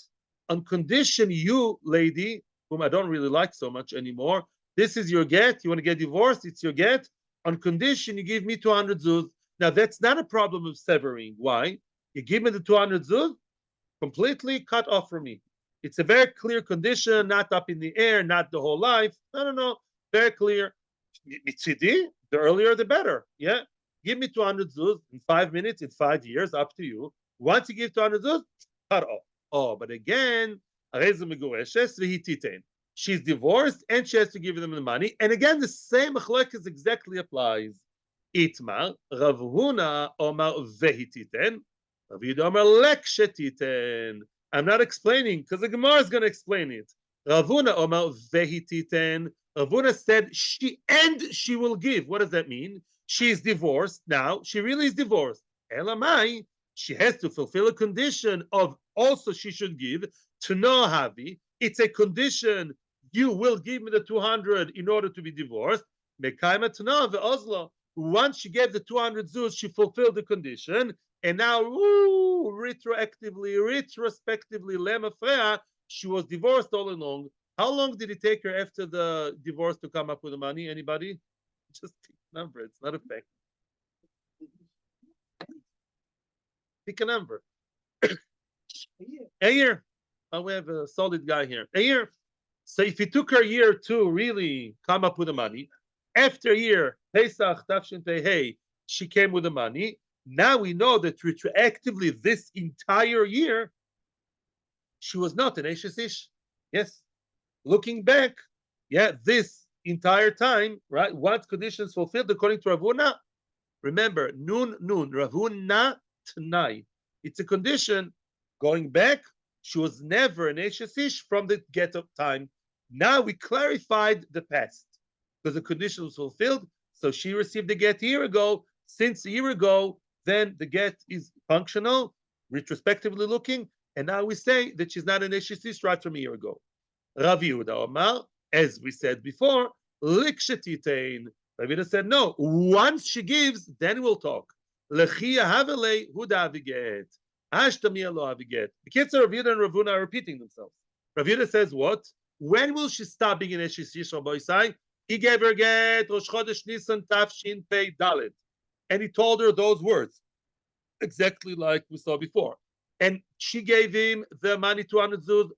on condition you, lady, whom I don't really like so much anymore. This is your get. You want to get divorced? It's your get on condition you give me 200 zuz. Now that's not a problem of severing. Why? You give me the 200 zuz, completely cut off from me. It's a very clear condition, not up in the air, not the whole life. No. Very clear. The earlier the better. Yeah. Give me 200 zuz in 5 minutes, in 5 years, up to you. Once you give 200 zuz, cut off. Oh, but again, she's divorced and she has to give them the money. And again, the same machlokes exactly applies. Itmar, Rav Huna Omar vehititen, Rav Yehuda Omar lekshetiten. I'm not explaining because the Gemara is going to explain it. Rav Huna Omar vehititen. Rav Huna said she will give. What does that mean? She's divorced now. She really is divorced. Elamai, she has to fulfill a condition of also she should give to no havi. It's a condition. You will give me the 200 in order to be divorced. Mekaima tana ve'ozla. Once she gave the 200 zuz, she fulfilled the condition, and now, retrospectively, lemafrea, she was divorced all along. How long did it take her after the divorce to come up with the money? Anybody? Just pick a number. It's not a fact. Pick a number. A year. Oh, we have a solid guy here. A year. So if it took her a year to really come up with the money, after a year, Pesach, Tafshin Pei, she came with the money. Now we know that retroactively this entire year, she was not an Eshes Ish. Yes. Looking back, yeah, this entire time, right? What conditions fulfilled according to Rav Huna? Remember, Nun, Rav Huna Tnai. It's a condition. Going back, she was never an Eshes Ish from the get up time. Now we clarified the past because the condition was fulfilled. So she received the get a year ago. Since a year ago, then the get is functional, retrospectively looking, and now we say that she's not an Eshes Ish right from a year ago. Rav Yehuda Omar, as we said before, likshetitein. Rav Yehuda said, no, once she gives, then we'll talk. Lechia havele huda aviget. Ashtamia lo aviget. The kids of Rav Yehuda and Rav Huna are repeating themselves. Rav Yehuda says what? When will she stop being an Eshes Ish Rabbi? He gave her get Rosh Chodesh Nisan Tafshin Pei Dalet, and he told her those words, exactly like we saw before. And she gave him the money 200 zuz,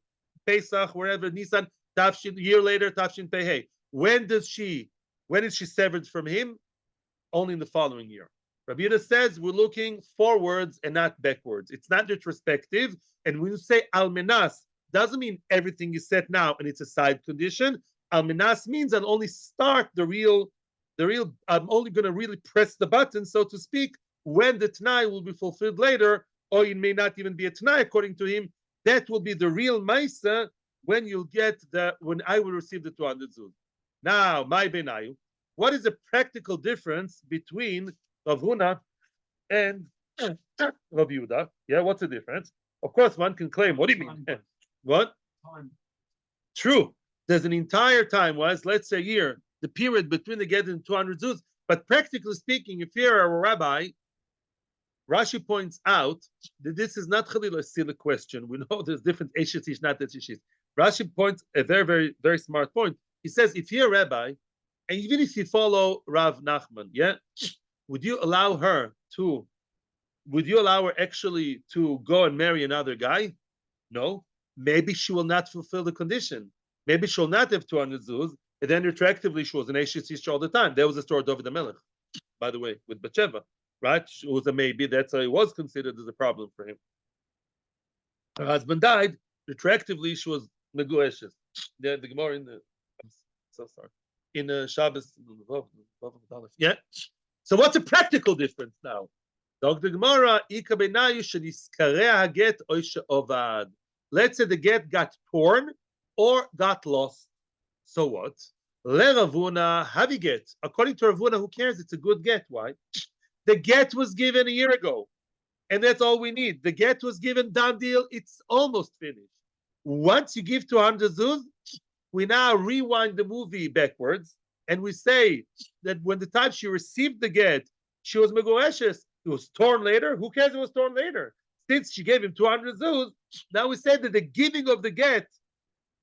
Pesach, wherever Nisan Tafshin. Year later, Tafshin Pei Hey. When is she severed from him? Only in the following year. Rabbi Yehuda says we're looking forwards and not backwards. It's not retrospective. And when you say almenas, doesn't mean everything is set now and it's a side condition. Almenas means I'll only start the real. I'm only going to really press the button, so to speak, when the Tanai will be fulfilled later, or it may not even be a Tanai according to him. That will be the real Maisa when I will receive the 200 zuz. Now, my benayu, what is the practical difference between Rav Huna and Rav Yehuda? Yeah, what's the difference? Of course, one can claim. What do you mean? What? Time. True. There's an entire time was, let's say, a year, the period between the get and 200 zuz. But practically speaking, if you're a rabbi, Rashi points out that this is not Chalil a silly question. We know there's different Eshes Ish, not Eshes Ish. Rashi points a very, very, very smart point. He says, if you're a rabbi, and even if you follow Rav Nachman, yeah, would you allow her actually to go and marry another guy? No. Maybe she will not fulfill the condition. Maybe she'll not have 200 zuz, and then retroactively she was an Eshes Ish all the time. There was a story of David HaMelech, by the way, with Bathsheba. Right? It was a maybe. That's how it was considered as a problem for him. Her husband died. Retroactively, she was negueshes. The Gemara in the. I'm so sorry. In Shabbos. Yeah. So what's the practical difference now? Dr. Gemara, let's say the get got torn or got lost. So what? Le Rav Huna havi get. According to Rav Huna, who cares? It's a good get. Why? The get was given a year ago, and that's all we need. The get was given, done deal. It's almost finished. Once you give 200 zuz, we now rewind the movie backwards, and we say that when the time she received the get, she was megoreshes. It was torn later. Who cares? It was torn later. Since she gave him 200 zuz, now we said that the giving of the get,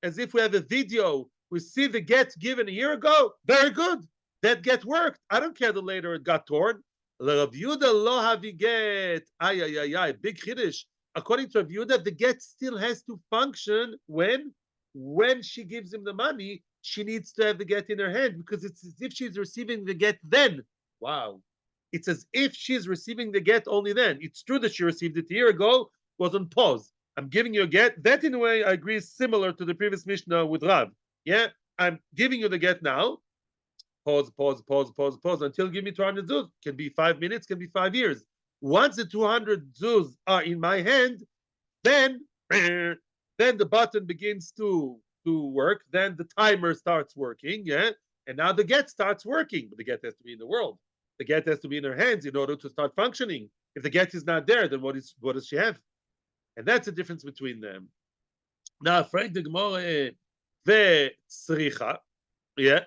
as if we have a video, we see the get given a year ago. Very good. That get worked. I don't care that later it got torn. Rav Yehuda lo havi get. Ay, ay, ay, ay. Big Kiddush. According to Rav Yehuda, the get still has to function when she gives him the money, she needs to have the get in her hand because it's as if she's receiving the get then. Wow. It's as if she's receiving the get only then. It's true that she received it a year ago, was on pause. I'm giving you a get. That, in a way, I agree, is similar to the previous Mishnah with Rav. Yeah, I'm giving you the get now. Pause, pause, pause, pause, pause, until give me 200 zuz. Can be 5 minutes, can be 5 years. Once the 200 zuz are in my hand, then the button begins to work. Then the timer starts working, yeah? And now the get starts working. But the get has to be in the world. The get has to be in her hands in order to start functioning. If the get is not there, then what does she have? And that's the difference between them. Now, Frank the Gemara ve'tzricha, yeah.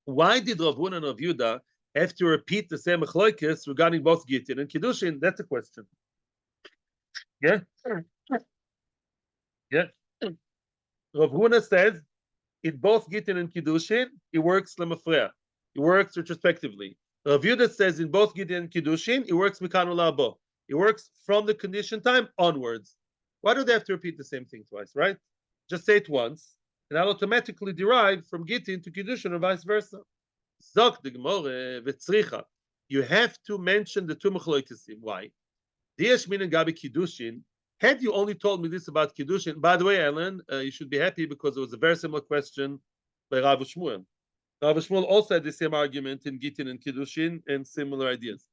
Why did Rav Huna and Rav Yehuda have to repeat the same machloekes regarding both Gittin and Kiddushin? That's a question. Yeah? Yeah. Rav Huna says, in both Gittin and Kiddushin, it works lemafreya. It works retrospectively. Rav Yehuda says, in both Gittin and Kiddushin, it works mikanu la'abo. It works from the condition time onwards. Why do they have to repeat the same thing twice, right? Just say it once, and I'll automatically derive from Gittin to Kiddushin or vice versa. Zok the Gemara v'tzricha. You have to mention the two machlokesim. Why? Diyesh min and gabi Kiddushin. Had you only told me this about Kiddushin, by the way, Alan, you should be happy because it was a very similar question by Rav Shmuel. Rav Shmuel also had the same argument in Gittin and Kiddushin and similar ideas.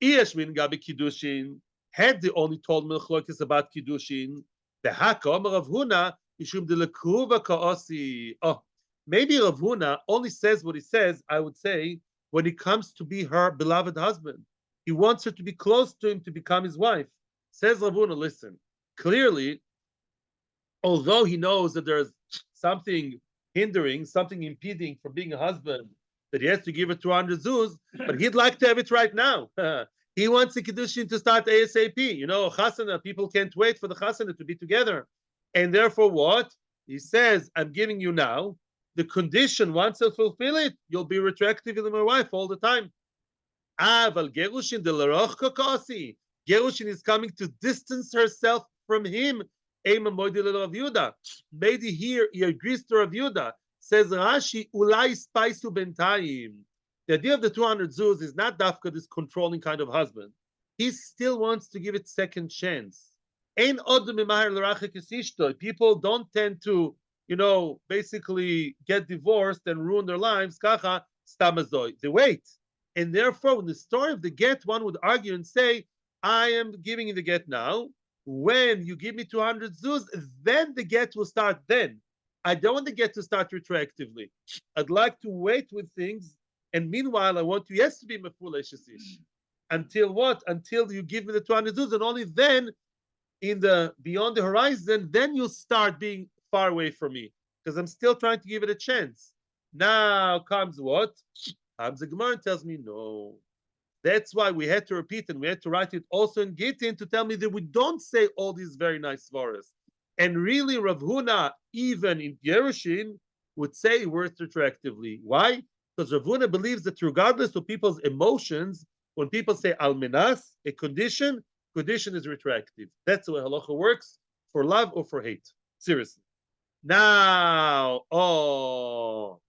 Diyesh min gabi Kiddushin. Had they only told me about Kiddushin, the Hakom Rav Huna Ishum de lekruva kaosi. Oh, maybe Rav Huna only says what he says, I would say, when it comes to be her beloved husband. He wants her to be close to him to become his wife. Says Rav Huna, listen, clearly, although he knows that there's something hindering, something impeding from being a husband, that he has to give her 200 zuz, but he'd like to have it right now. He wants the Kiddushin to start ASAP. You know, chasana, people can't wait for the chasana to be together. And therefore what? He says, I'm giving you now. The condition, once I fulfill it, you'll be retroactive with my wife all the time. Aval Gerushin de l'roch kokasi. Gerushin is coming to distance herself from him. Maybe here he agrees to Rav Yehuda. Says Rashi, ulai spaisu bentayim. The idea of the 200 zuz is not dafka this controlling kind of husband. He still wants to give it second chance. People don't tend to, basically get divorced and ruin their lives. They wait. And therefore, in the story of the get, one would argue and say, I am giving you the get now. When you give me 200 zuz, then the get will start then. I don't want the get to start retroactively. I'd like to wait with things. And meanwhile, I want you, yes, to be mefulesh ish. Until what? Until you give me the 200 zuz, and only then, in the beyond the horizon, then you'll start being far away from me because I'm still trying to give it a chance. Now comes what? Comes the Gemara and tells me no. That's why we had to repeat and we had to write it also in Gittin to tell me that we don't say all these very nice svaras. And really, Rav Huna, even in Yerushin, would say it works retroactively. Why? Because Rav Huna believes that regardless of people's emotions, when people say almenas, a condition is retroactive. That's the way halacha works, for love or for hate. Seriously. Now, okay.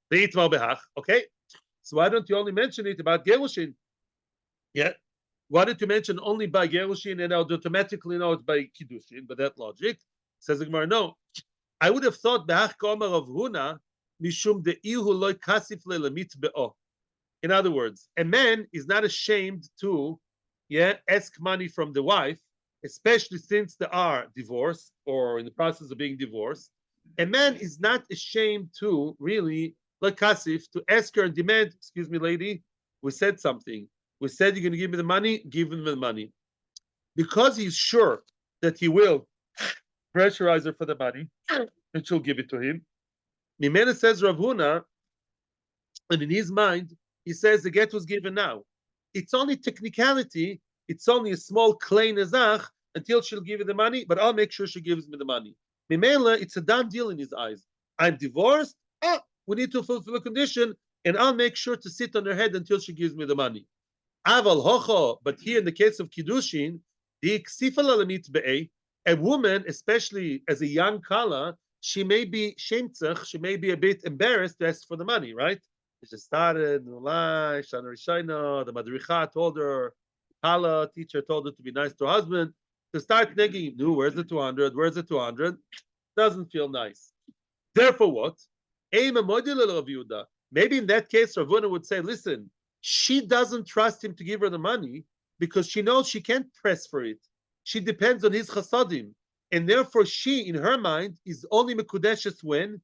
So why don't you only mention it about Gerushin? Yeah. Why did you mention only by Gerushin and I would automatically know it's by Kiddushin, by that logic? Says the Gemara, no. I would have thought Behach Komer of Huna, Mishum De'ihu loy kasif le'lamit be'o. In other words, a man is not ashamed to ask money from the wife, especially since they are divorced or in the process of being divorced. A man is not ashamed to really, like Kasif, to ask her and demand, excuse me, lady, we said something. We said you're going to give me the money, give him the money. Because he's sure that he will pressurize her for the money, and she'll give it to him. Mimena says Rav Huna, and in his mind, he says the get was given now. It's only technicality. It's only a small klein nezach until she'll give you the money, but I'll make sure she gives me the money. Mimela, it's a done deal in his eyes. I'm divorced. Ah, we need to fulfill a condition, and I'll make sure to sit on her head until she gives me the money. Aval hocho, but here in the case of Kiddushin, the ksifalalamit be'eh, a woman, especially as a young kala, she may be shemtzach, she may be a bit embarrassed to ask for the money, right? She just started, the madricha told her, kala teacher told her to be nice to her husband, to start negging, no, where's the 200? Where's the 200? Doesn't feel nice. Therefore, what? Maybe in that case, Ravuna would say, listen, she doesn't trust him to give her the money because she knows she can't press for it. She depends on his chasadim. And therefore, she, in her mind, is only mekudeshes when?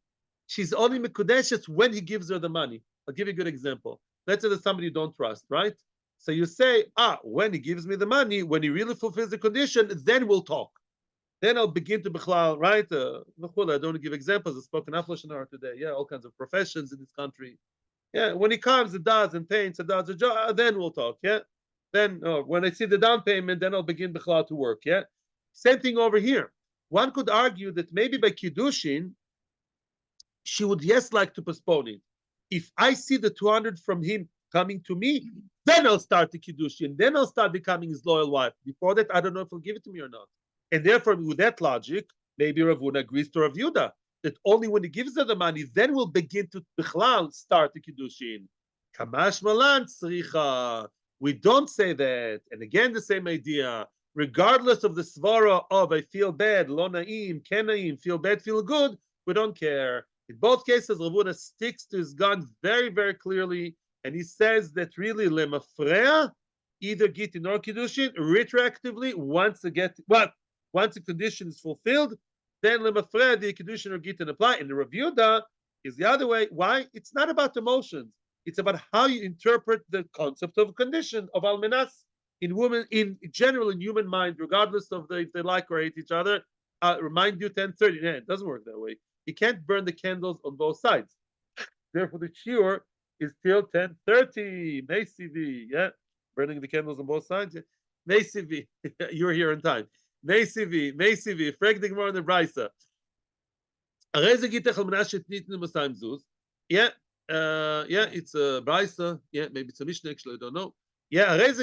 She's only mekudeshes when he gives her the money. I'll give you a good example. Let's say there's somebody you don't trust, right? So you say, when he gives me the money, when he really fulfills the condition, then we'll talk. Then I'll begin to bechlal, right? I don't want to give examples. I spoke in Aflashanar today. Yeah, all kinds of professions in this country. Yeah, when he comes, it does and paints, it does a job. Then we'll talk. Yeah, then when I see the down payment, then I'll begin bechlal to work. Yeah, same thing over here. One could argue that maybe by Kiddushin, she would like to postpone it. If I see the 200 from him coming to me, then I'll start the Kiddushin. Then I'll start becoming his loyal wife. Before that, I don't know if he'll give it to me or not. And therefore, with that logic, maybe Rav Huna agrees to Rav Yudah that only when he gives her the money, then we'll begin to bichlal start the Kiddushin. Kamash malan tzricha. We don't say that. And again, the same idea. Regardless of the svara of I feel bad, lo naim, ken naim, feel bad, feel good, we don't care. In both cases, Rav Huna sticks to his gun very, very clearly, and he says that really lemafrea, either gitin or kiddushin, retroactively once the condition is fulfilled, then lemafrea the kiddushin or gitin apply. And the Rav Yudah is the other way. Why? It's not about emotions. It's about how you interpret the concept of a condition of almenas in women, in general, in human mind, regardless of if they like or hate each other. Remind you 10:30. Yeah, it doesn't work that way. You can't burn the candles on both sides. Therefore, the shiur is till 10:30. Meisivi, yeah, burning the candles on both sides. Yeah. Meisivi, you're here in time. Meisivi, frag the Gemara in the Brisa. Yeah, it's a Brisa. Yeah, maybe it's a Mishnah. Actually, I don't know. Yeah, this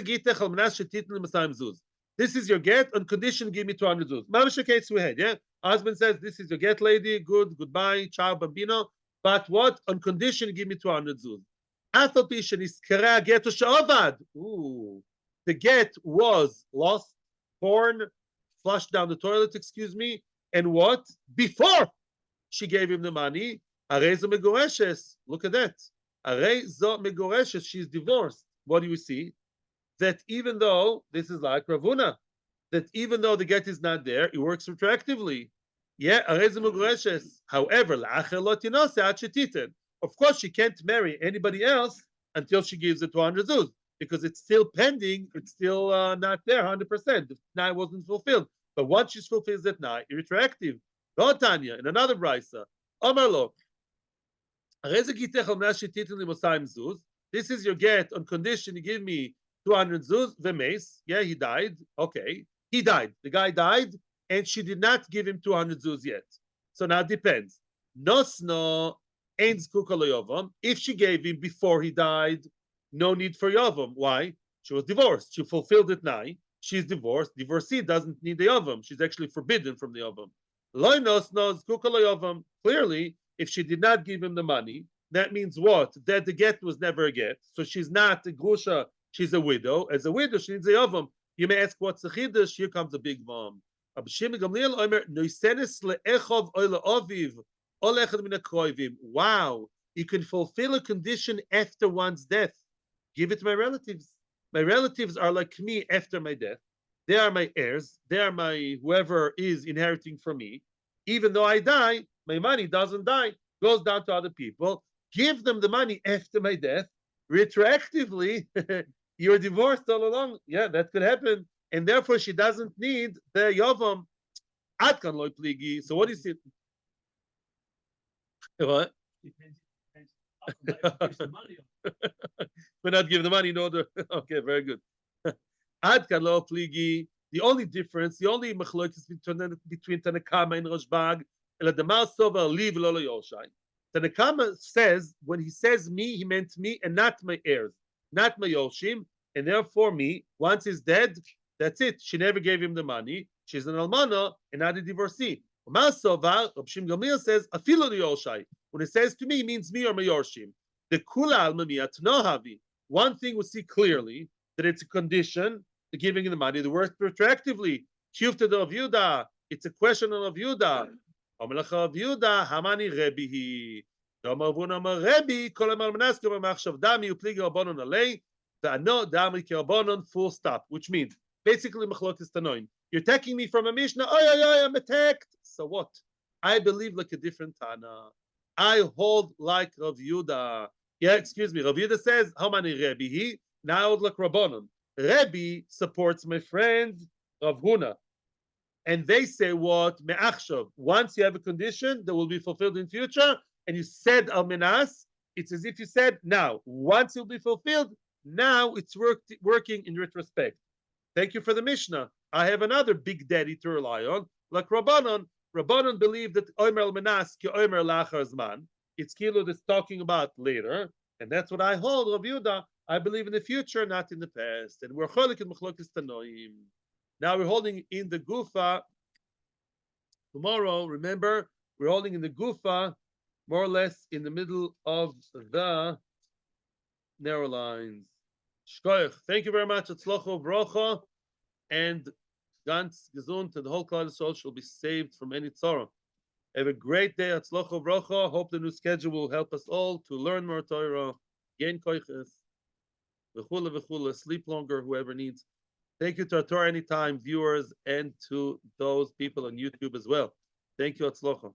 is your get on condition. Give me 200 zuz. Mamish case we had. Yeah, husband says this is your get, lady. Good, goodbye, ciao, bambino. But what on condition? Give me 200 zuz. Ooh, the get was lost, torn, flushed down the toilet. Excuse me. And what before she gave him the money? Look at that. She's divorced. What do you see? That even though this is like Rav Huna, that even though the get is not there, it works retroactively. Yeah, however, of course, she can't marry anybody else until she gives the 200 zuz because it's still pending. It's still not there 100%. The night wasn't fulfilled. But once she fulfills that night, retroactive. Tanya in another brisa, Amarlo. This is your get on condition you give me 200 zuz, v'meis. Yeah, he died. Okay. He died. The guy died, and she did not give him 200 zuz yet. So now it depends. Nosno ein zkuka yovam. If she gave him before he died, no need for yovam. Why? She was divorced. She fulfilled it now. She's divorced. Divorcee doesn't need the yovam. She's actually forbidden from the yovam. Loy nosno zkuka yovam. Clearly, if she did not give him the money, that means what? That the get was never a get. So she's not a grusha, she's a widow. As a widow, she needs a yavam. You may ask, what's the chiddush? Here comes a big bomb. Wow, you can fulfill a condition after one's death. Give it to my relatives. My relatives are like me after my death. They are my heirs. They are my whoever is inheriting from me. Even though I die, my money doesn't die, goes down to other people. Give them the money after my death. Retroactively, you're divorced all along. Yeah, that could happen. And therefore, she doesn't need the Yovam. Atkan loy pligi. So what is it? What? We're not giving the money in order. Okay, very good. Ad kan lo pligi. The only difference, the only machlokes between Tanakama and Rashbag, ela demar sover live lo yoshai. Tanakama says when he says me, he meant me and not my heirs, not my yoshim, and therefore me. Once he's dead, that's it. She never gave him the money. She's an almana and not a divorcee. Masova, Rab Shim Gamliel says afilo yoshai. When it says to me, it means me or my yoshim. The kula alma miyat nohavi. One thing we see clearly that it's a condition to giving the money. The word retroactively, Shufta of Yuda. It's a question of Yuda. Omelach of Yuda, Hamani Rebihi. Domavun Rebi, Kolamar Manaska, Machshav Dami, Uplig Rabbanon Alei, the no Dami Rabbanon, full stop, which means basically Machlok is Tanoim. You're attacking me from a Mishnah. Oh, I'm attacked. So what? I believe like a different Tana. I hold like Rav Yuda. Yeah, excuse me. Rav Yuda says, how many Rebihi? Now I hold like Rabbanon. Rebbe supports my friend Rav Huna. And they say what? Me'achshav. Once you have a condition that will be fulfilled in future, and you said al menas, it's as if you said now. Once it will be fulfilled, now it's working in retrospect. Thank you for the Mishnah. I have another big daddy to rely on, like Rabbanon. Rabbanon believe that Omer al menas ki Omer lachar zman. It's kilo that's talking about later, and that's what I hold, Rav Yuda. I believe in the future, not in the past. And we're cholik in machlokes tanoim. Now we're holding in the gufa. Tomorrow, remember, we're holding in the gufa, more or less in the middle of the narrow lines. Shkoich. Thank you very much. Atzlocho brocha, and ganz gesund, and the whole Klal Yisrael shall be saved from any tzara. Have a great day. Atzlocho brocha. Hope the new schedule will help us all to learn more Torah, gain koiches. V'chula v'chula, sleep longer, whoever needs. Thank you to our Torah Anytime viewers and to those people on YouTube as well. Thank you, Atzlocha.